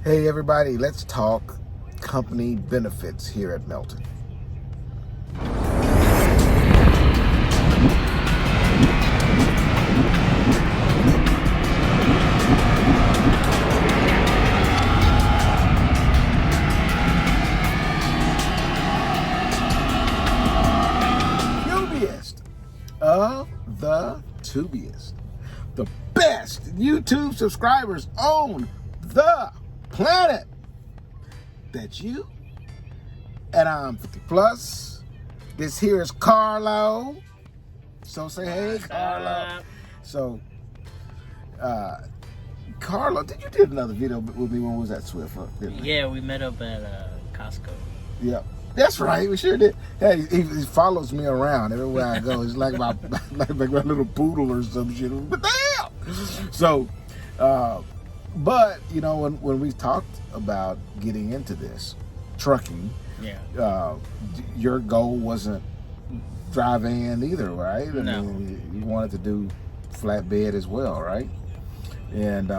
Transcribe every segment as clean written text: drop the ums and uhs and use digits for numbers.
Hey everybody, let's talk company benefits here at Melton. Tubiest of the tubiest. The best YouTube subscribers on the planet. That's you. And I'm 50 plus. This here is Carlo. So say hey, Carlo. So, Carlo, you did another video with me when we was at Swift, Yeah, we met up at Costco. Yeah. That's right, we sure did. Hey, he follows me around everywhere I go. He's like my like my little poodle or some shit. But damn! So, but you know, when we talked about getting into this trucking, yeah, your goal wasn't dry van either, right? I No. mean, you wanted to do flatbed as well, right? And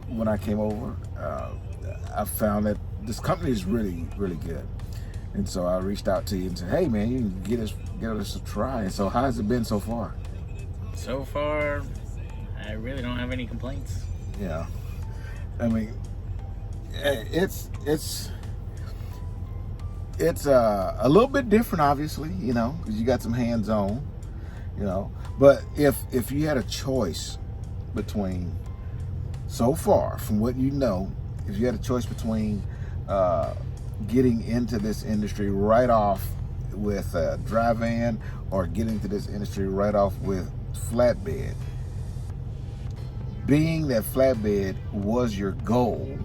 when I came over, I found that this company is really, really good. And so I reached out to you and said, hey man, you can give us a try. And so how has it been so far? So far, I really don't have any complaints. Yeah. I mean, it's a little bit different, obviously, you know, because you got some hands-on, you know. But if you had a choice between, so far from what you know, if you had a choice between getting into this industry right off with a dry van or getting into this industry right off with flatbed, being that flatbed was your goal,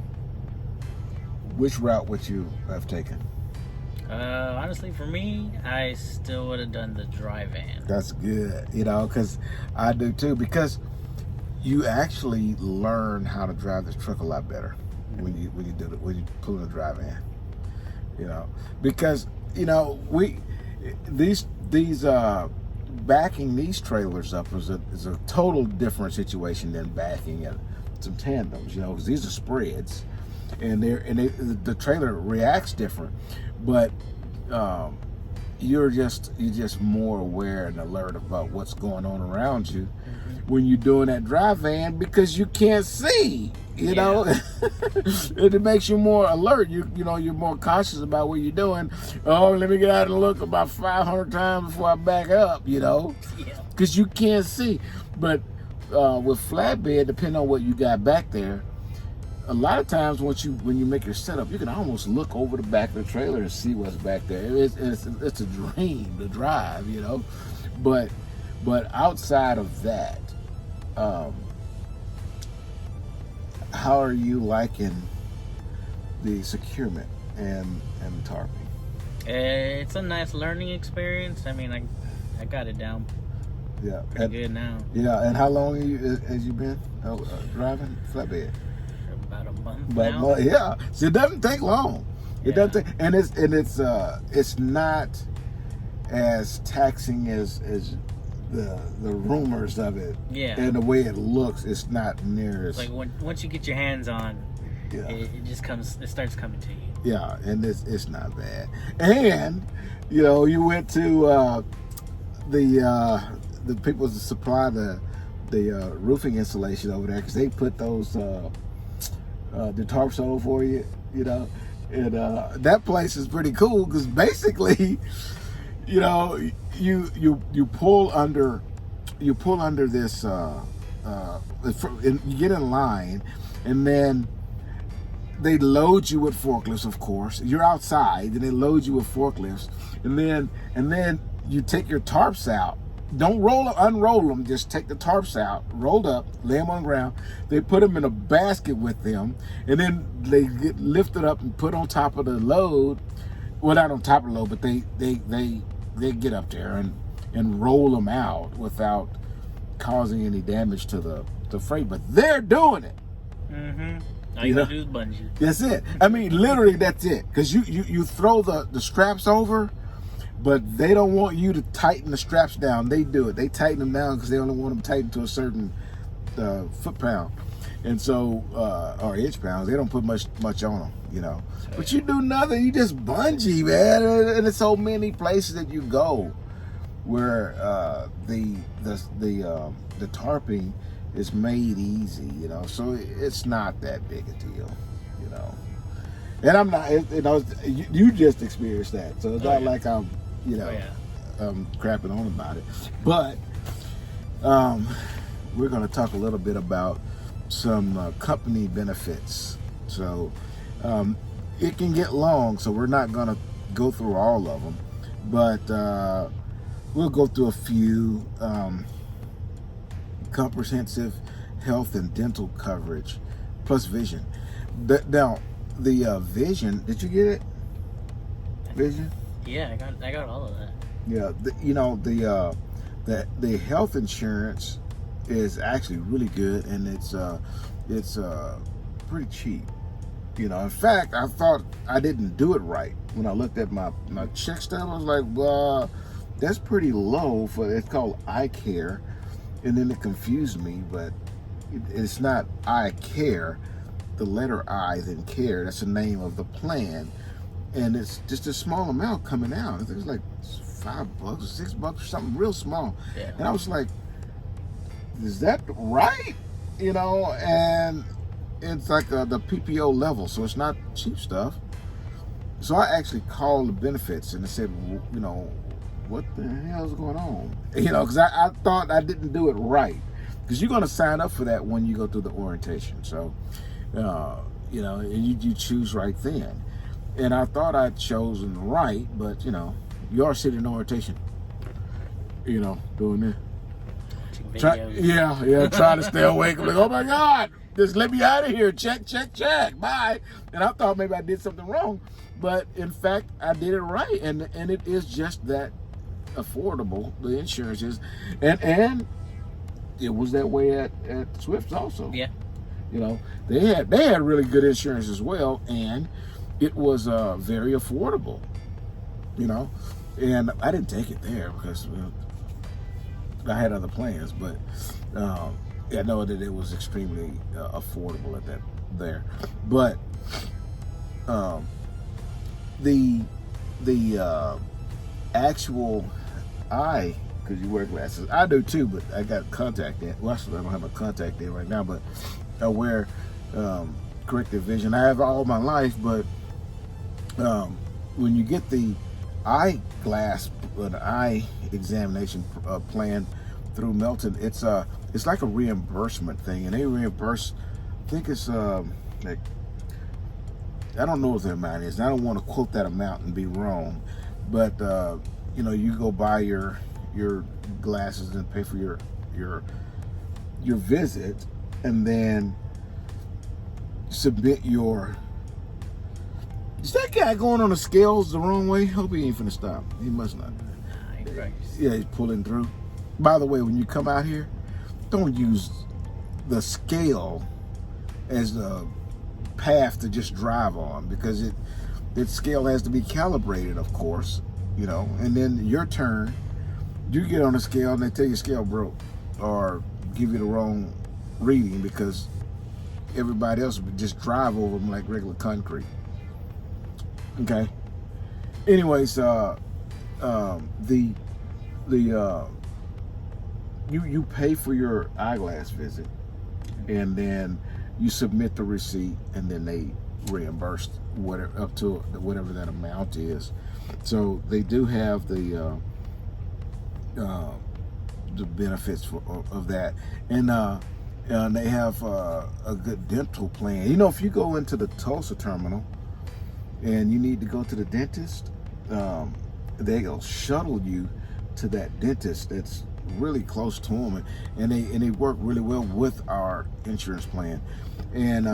which route would you have taken? Honestly, for me, I still would have done the dry van. That's good, you know, because I do too, because you actually learn how to drive this truck a lot better when you pull in a dry van, you know, because you know these backing these trailers up is a total different situation than backing some tandems, you know, because these are spreads, and the trailer reacts different, but you're just more aware and alert about what's going on around you when you're doing that dry van, because you can't see, you know. It makes you more alert. You know, you're more cautious about what you're doing. Oh, let me get out and look about 500 times before I back up, you know, because you can't see. But with flatbed, depending on what you got back there, a lot of times when you make your setup, you can almost look over the back of the trailer and see what's back there. It's a dream to drive, you know. But outside of that, how are you liking the securement and tarping? It's a nice learning experience. I mean, I got it down. Yeah, pretty good now. Yeah, and how long has you been driving flatbed? About a month About now. a month, yeah. So it doesn't take long. It doesn't take, and it's not as taxing as the rumors of it. Yeah. And the way it looks, it's not near as like once you get your hands on, yeah. It starts coming to you. Yeah, and it's not bad. And you know, you went to the people that supply the roofing insulation over there, because they put those the tarps on for you, you know. And that place is pretty cool, because basically, you know, you pull under this and you get in line, and then they load you with forklifts. Of course, you're outside, and they load you with forklifts, and then you take your tarps out. Don't unroll them. Just take the tarps out, rolled up, lay them on the ground. They put them in a basket with them, and then they get lifted up and put on top of the load. Well, not on top of the load, but they get up there and roll them out without causing any damage to the freight. But they're doing it. All you gotta do is bungee. That's it. I mean, literally, that's it. Because you throw the straps over, but they don't want you to tighten the straps down. They do it. They tighten them down because they only want them tightened to a certain foot pound. And so, or inch pounds, they don't put much on them, you know. So, But you do nothing. You just bungee, man. And there's so many places that you go where the tarping is made easy, you know. So it's not that big a deal, you know. And I'm not, you know, you just experienced that, so it's not like I'm, you know, crapping on about it. But we're going to talk a little bit about some company benefits. So it can get long, so we're not going to go through all of them, but we'll go through a few. Comprehensive health and dental coverage plus vision. Now the vision, did you get it? Vision? Yeah, I got all of that. Yeah, you know, the health insurance is actually really good, and it's pretty cheap. You know, in fact, I thought I didn't do it right when I looked at my check stub. I was like, well, that's pretty low for, it's called eye care, and then it confused me, but it's not eye care. The letter I, then care. That's the name of the plan, and it's just a small amount coming out. I think it's like $5 or $6 or something real small. Yeah. And I was like, is that right? You know, and it's like the PPO level, so it's not cheap stuff. So I actually called the benefits and I said, you know, what the hell is going on? You know, because I thought I didn't do it right. Because you're going to sign up for that when you go through the orientation. So, you know, and you choose right then. And I thought I'd chosen right, but, you know, you are sitting in orientation, you know, doing this. Trying to stay awake. I'm like, oh my God, just let me out of here. Check, bye. And I thought maybe I did something wrong, but in fact, I did it right. And it is just that affordable, the insurance is. And it was that way at Swift also. Yeah. You know, they had really good insurance as well, and it was very affordable, you know. And I didn't take it there because I had other plans, but I know that it was extremely affordable at that there. But the actual eye, because you wear glasses, I do too, but I got contact in. Well, actually, I don't have a contact in right now, but I wear corrective vision. I have all my life, but when you get the eyeglass, an eye examination plan through Melton, it's like a reimbursement thing, and they reimburse. I think it's like, I don't know what the amount is. I don't want to quote that amount and be wrong, but you know, you go buy your glasses and pay for your visit, and then submit your. Is that guy going on the scales the wrong way? Hope he ain't finna stop. He must not. Yeah, he's pulling through. By the way, when you come out here, don't use the scale as the path to just drive on, because that scale has to be calibrated, of course, you know. And then your turn, you get on the scale and they tell you scale broke or give you the wrong reading because everybody else would just drive over them like regular concrete. Okay. Anyways, you pay for your eyeglass visit, and then you submit the receipt, and then they reimburse whatever up to whatever that amount is. So they do have the benefits of that, and they have a good dental plan. You know, if you go into the Tulsa terminal and you need to go to the dentist, they'll shuttle you to that dentist that's really close to them, and they work really well with our insurance plan. And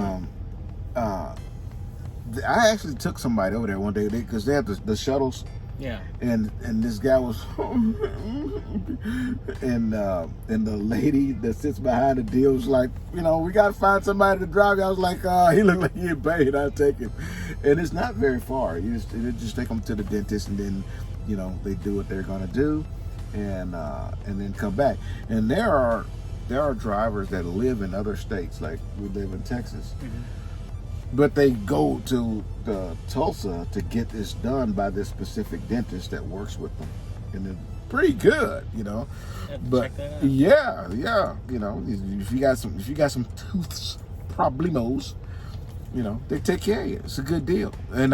I actually took somebody over there one day because they have the shuttles. Yeah. And this guy was, and the lady that sits behind the deal was like, you know, we gotta find somebody to drive. I was like, he looked like he paid. I'll take him. And it's not very far. You just take them to the dentist, and then, you know, they do what they're gonna do, and then come back. And there are there are drivers that live in other states, like we live in Texas, Mm-hmm. but they go to Tulsa to get this done by this specific dentist that works with them, and it's pretty good, you know. But check that out. yeah, you know, if you got some tooth problemos, you know, they take care of you. It's a good deal. And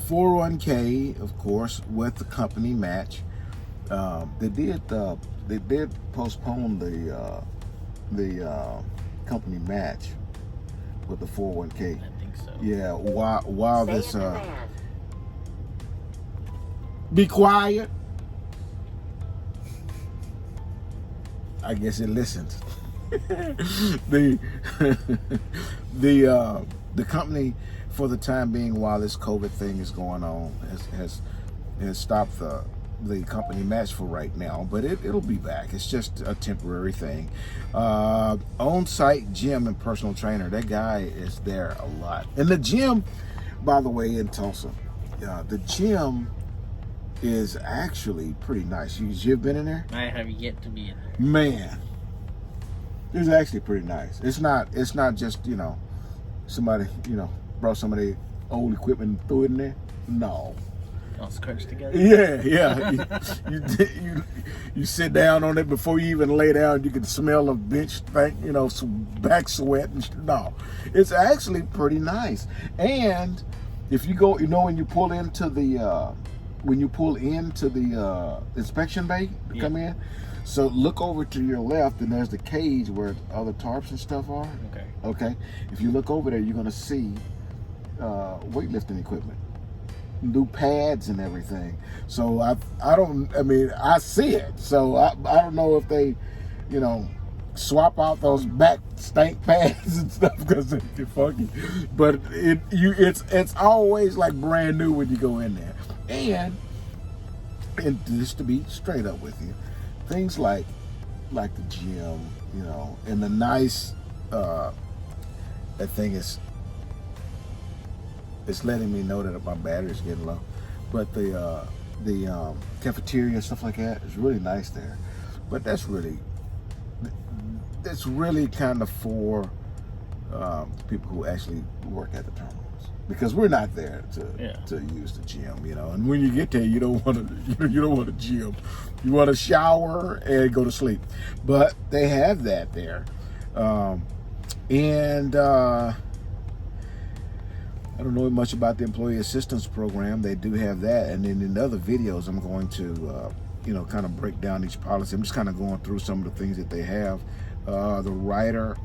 401k, of course, with the company match. They did postpone the company match with the 401k. I think so. Yeah, while this be quiet. I guess it listens. the company, for the time being, while this COVID thing is going on, has stopped the company match for right now, but it'll be back. It's just a temporary thing. On-site gym and personal trainer. That guy is there a lot. And the gym, by the way, in Tulsa, the gym is actually pretty nice. You've been in there? I have yet to be in there. Man, it's actually pretty nice. It's not just, you know, somebody, you know, brought some of their old equipment and threw it in there. No. All scrunched together. Yeah. You sit down on it before you even lay down. You can smell the bench, you know, some back sweat. No, it's actually pretty nice. And if you go, you know, when you pull into the inspection bay to come in, so look over to your left, and there's the cage where all the tarps and stuff are. Okay. If you look over there, you're gonna see weightlifting equipment, new pads and everything. So I see it. So I don't know if they, you know, swap out those back stank pads and stuff because they're funky. But it's always like brand new when you go in there. And just to be straight up with you, things like the gym, you know, and the nice that thing is, it's letting me know that my battery's getting low. But the cafeteria and stuff like that is really nice there. But that's really kind of for people who actually work at the terminals, because we're not there to use the gym, you know. And when you get there, you don't want a gym. You want to shower and go to sleep. But they have that there, and I don't know much about the employee assistance program. They do have that, and then in other videos, I'm going to you know, kind of break down each policy. I'm just kind of going through some of the things that they have. The rider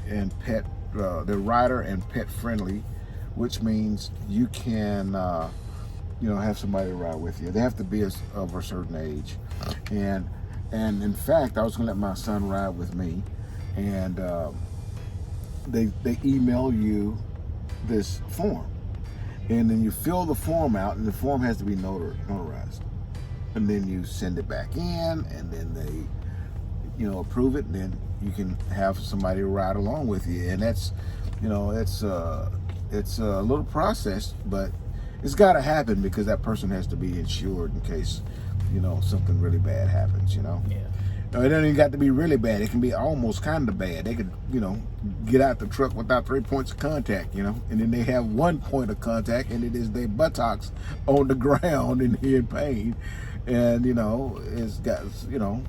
and pet friendly, which means you can you know, have somebody ride with you. They have to be of a certain age, and in fact, I was gonna let my son ride with me, and they email you this form, and then you fill the form out, and the form has to be notarized, and then you send it back in, and then they, you know, approve it, and then you can have somebody ride along with you. And that's, you know, it's a little process, but it's got to happen because that person has to be insured in case, you know, something really bad happens, you know. Yeah. No, it doesn't even got to be really bad. It can be almost kind of bad. They could, you know, get out the truck without 3 points of contact, you know, and then they have 1 point of contact, and it is their buttocks on the ground and in pain, and you know, it's got, you know,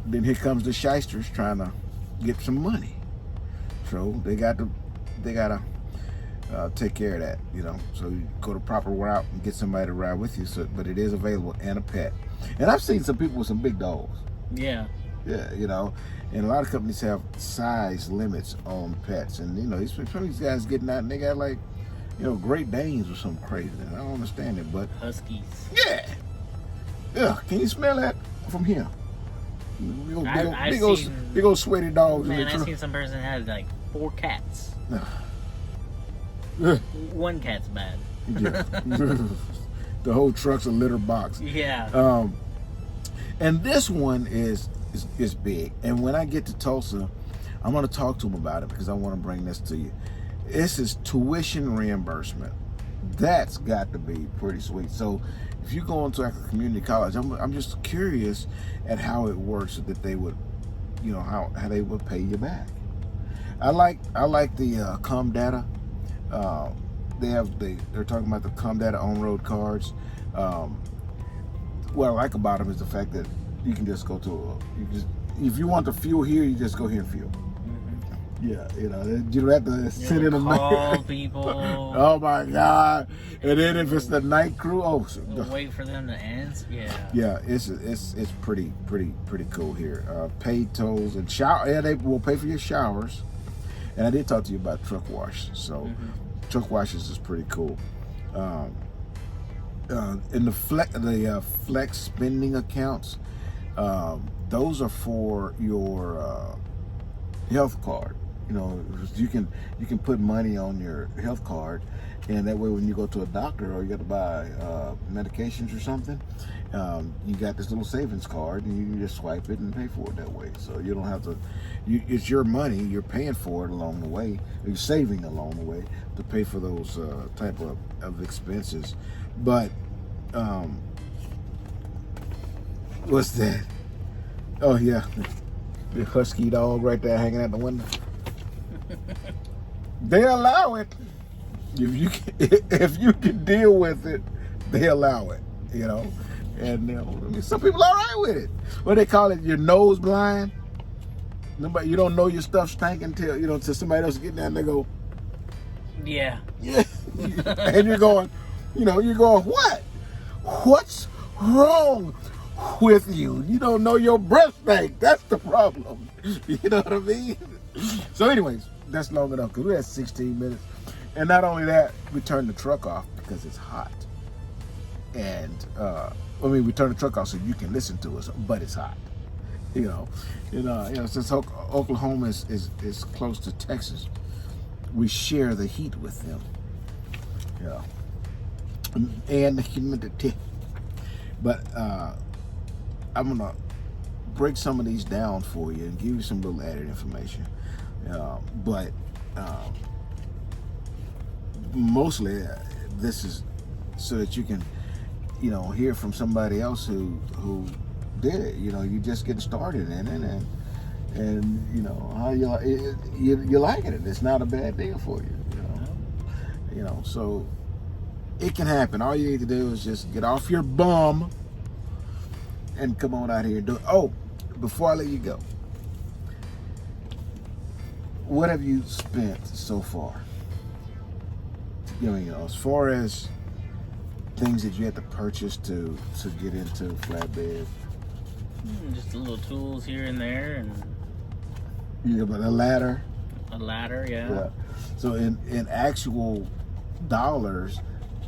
then here comes the shysters trying to get some money. So they gotta take care of that, you know. So you go the proper route and get somebody to ride with you. So, but it is available, and a pet. And I've seen some people with some big dogs. Yeah, you know, and a lot of companies have size limits on pets, and you know, some of these guys getting out and they got like, you know, Great Danes or something crazy. I don't understand it, but Huskies. Yeah. Can you smell that from here? Big old sweaty dogs. Man, I've seen some person had like 4 cats. One cat's bad. Yeah. The whole truck's a litter box. Yeah. And this one is big. And when I get to Tulsa, I'm going to talk to them about it because I want to bring this to you. This is tuition reimbursement. That's got to be pretty sweet. So if you go into like a community college, I'm just curious at how it works, that they would you know, how they will pay you back. I like the Com Data. They're talking about the Com Data on-road cards. What I like about them is the fact that you can just go to if you want the fuel here, you just go here and fuel. Yeah, you know, you don't have to sit in a call people. Oh my God! And then if it's the night crew, wait for them to answer. Yeah. Yeah, it's pretty cool here. Paid tolls and shower. Yeah, they will pay for your showers. And I did talk to you about truck wash. So truck washes is pretty cool. In the flex spending accounts, those are for your health card. You know, you can put money on your health card, and that way when you go to a doctor or you got to buy medications or something, you got this little savings card, and you can just swipe it and pay for it that way. So you don't have to. It's your money. You're paying for it along the way. You're saving along the way to pay for those type of expenses. But what's that? Oh yeah, the husky dog right there hanging out the window. They allow it if you can deal with it. They allow it, you know. And some people are all right with it. What they call it, your nose blind. Nobody, you don't know your stuff stinking until somebody else get down and they go, yeah. And you're going, what? What's wrong with you? You don't know your breath stink. That's the problem. You know what I mean? So anyways, that's long enough because we had 16 minutes. And not only that, we turned the truck off because it's hot. And we turned the truck off so you can listen to us, but it's hot. Since Oklahoma is close to Texas, we share the heat with them. Yeah. And the humidity. But I'm gonna break some of these down for you and give you some little added information. But mostly this is so that you can, hear from somebody else who did it. You just getting started in it, and how you liking it. It's not a bad deal for you. So it can happen. All you need to do is just get off your bum and come on out here and do it. Oh, before I let you go, what have you spent so far? As far as things that you had to purchase to get into flatbed. Just the little tools here and there, and but a ladder. A ladder, yeah. So in actual dollars,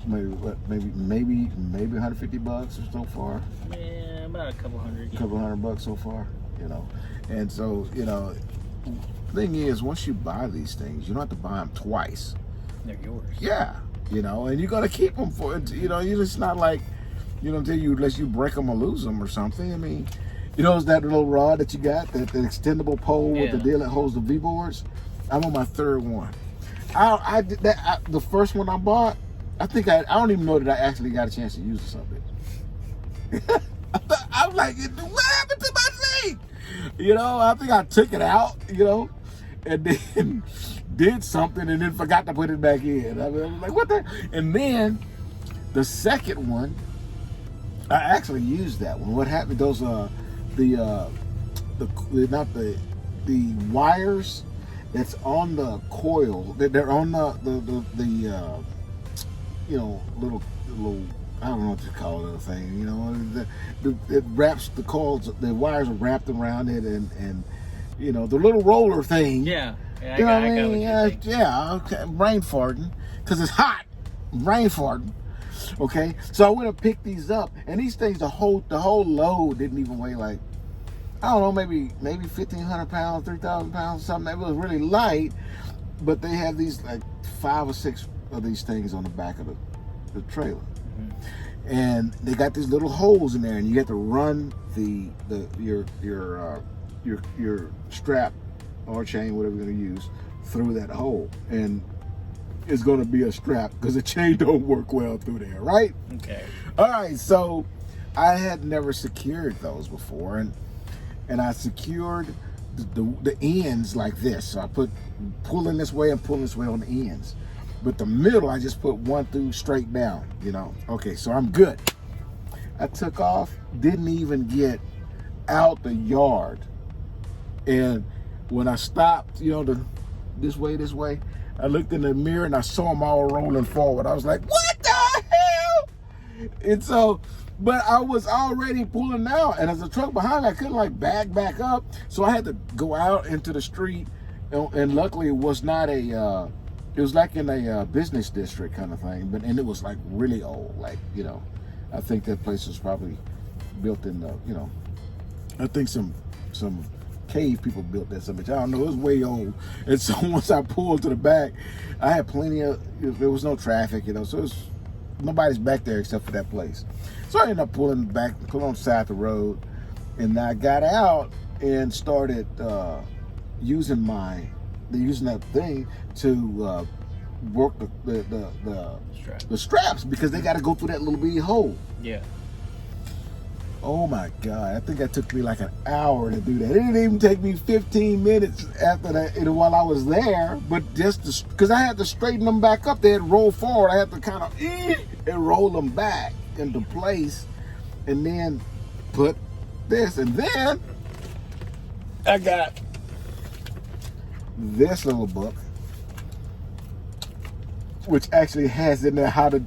maybe $150 or so far. Yeah, about a couple hundred. A couple $100 so far, And so, the thing is, once you buy these things, you don't have to buy them twice. They're yours. Yeah, and you're gonna keep them for it. It's not like, unless you break them or lose them or something. I mean, is that little rod that you got, that extendable pole with the deal that holds the V-boards? I'm on my third one. I did that. The first one I bought, I think I don't even know that I actually got a chance to use something. I was like, what happened to my thing? I think I took it out, and then did something and then forgot to put it back in. I was like, what the? And then the second one, I actually used that one. What happened? Those the wires that's on the coil. They're on the little I don't know what to call it, a thing. It wraps the coils. The wires are wrapped around it, and the little roller thing. Yeah. I got what you're saying. Okay. Brain farting because it's hot. Brain farting. Okay, so I went and picked these up, and these things, the whole load didn't even weigh like, I don't know, maybe 1,500 pounds, 3,000 pounds, something. It was really light, but they have these like 5 or 6 of these things on the back of the trailer, and they got these little holes in there, and you have to run your strap or chain, whatever you're going to use, through that hole, and it's going to be a strap because the chain don't work well through there, right? Okay. All right, so I had never secured those before, and I secured the ends like this. So I put pulling this way and pulling this way on the ends. But the middle, I just put one through straight down, you know. Okay, so I'm good. I took off, didn't even get out the yard. And when I stopped, you know, this way, I looked in the mirror and I saw them all rolling forward. I was like, what the hell? And so, but I was already pulling out, and as a truck behind me, I couldn't like back up. So I had to go out into the street, and luckily it was not a, it was like in a business district kind of thing, and it was like really old, like, you know, I think that place was probably built in the, you know, I think some cave people built that something. I don't know, it was way old. And so once I pulled to the back, I had plenty of, there was no traffic, you know, so it was, nobody's back there except for that place. So I ended up pulling on the side of the road, and I got out and started using that thing to work the straps, because they got to go through that little bitty hole. Yeah. Oh my God, I think that took me like an hour to do that. It didn't even take me 15 minutes after that, you know, while I was there, but just because I had to straighten them back up. They had rolled forward. I had to kind of and roll them back into place, and then put this, and then I got this little book, which actually has in there how to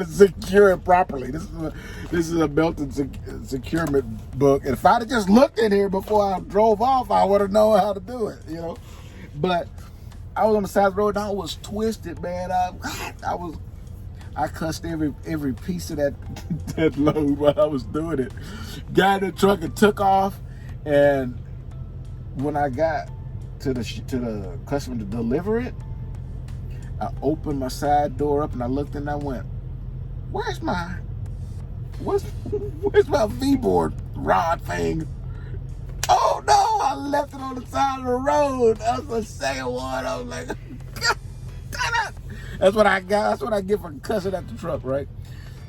secure it properly. This is a Melton securement book. And if I'd have just looked in here before I drove off, I would have known how to do it, you know. But I was on the side of the road and I was twisted, man. I cussed every piece of that load while I was doing it. Got in the truck and took off. And when I got to the customer to deliver it, I opened my side door up and I looked and I went, where's my V-board rod thing? Oh no, I left it on the side of the road. That was the second one. I was like, God damn it. That's what I got. That's what I get for cussing at the truck, right?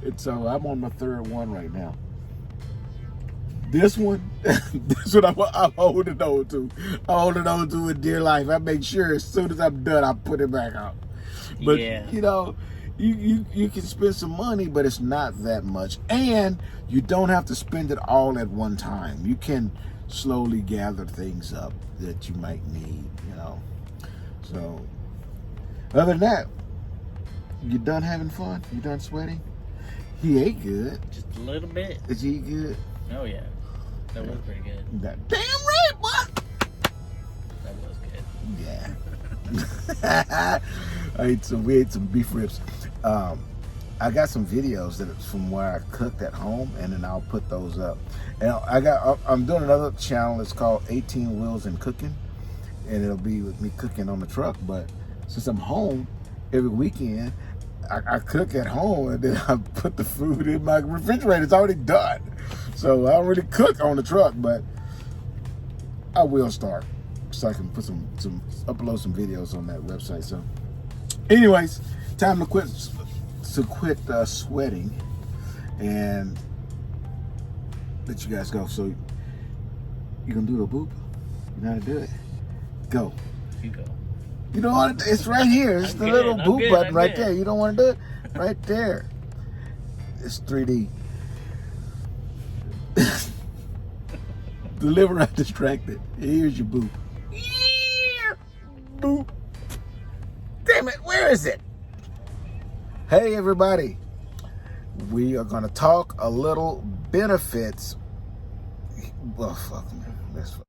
And so I'm on my third one right now. This one, this one I'm holding on to. I'm holding on to with dear life. I make sure as soon as I'm done, I put it back out. But, you know, you can spend some money, but it's not that much. And you don't have to spend it all at one time. You can slowly gather things up that you might need, you know. So, other than that, you done having fun? You done sweating? He ate good. Just a little bit. Did you eat good? Oh, yeah. That was pretty good. That damn right, boy. That was good. Yeah. We ate some beef ribs. I got some videos from where I cooked at home, and then I'll put those up. And I'm doing another channel. It's called 18 Wheels and Cooking, and it'll be with me cooking on the truck. But since I'm home every weekend, I cook at home, and then I put the food in my refrigerator. It's already done, so I don't really cook on the truck, but I will start, so I can put upload some videos on that website. So, anyways, time to quit sweating and let you guys go. So you gonna do a boop? You know how to do it? Go. You go. You don't want to. It's right here. It's the little boop button right there. You don't want to do it? Right there. It's 3D. Deliver undistracted. Here's your boop. Boop. Damn it, where is it? Hey everybody. We are gonna talk a little benefits. Well, fuck man. That's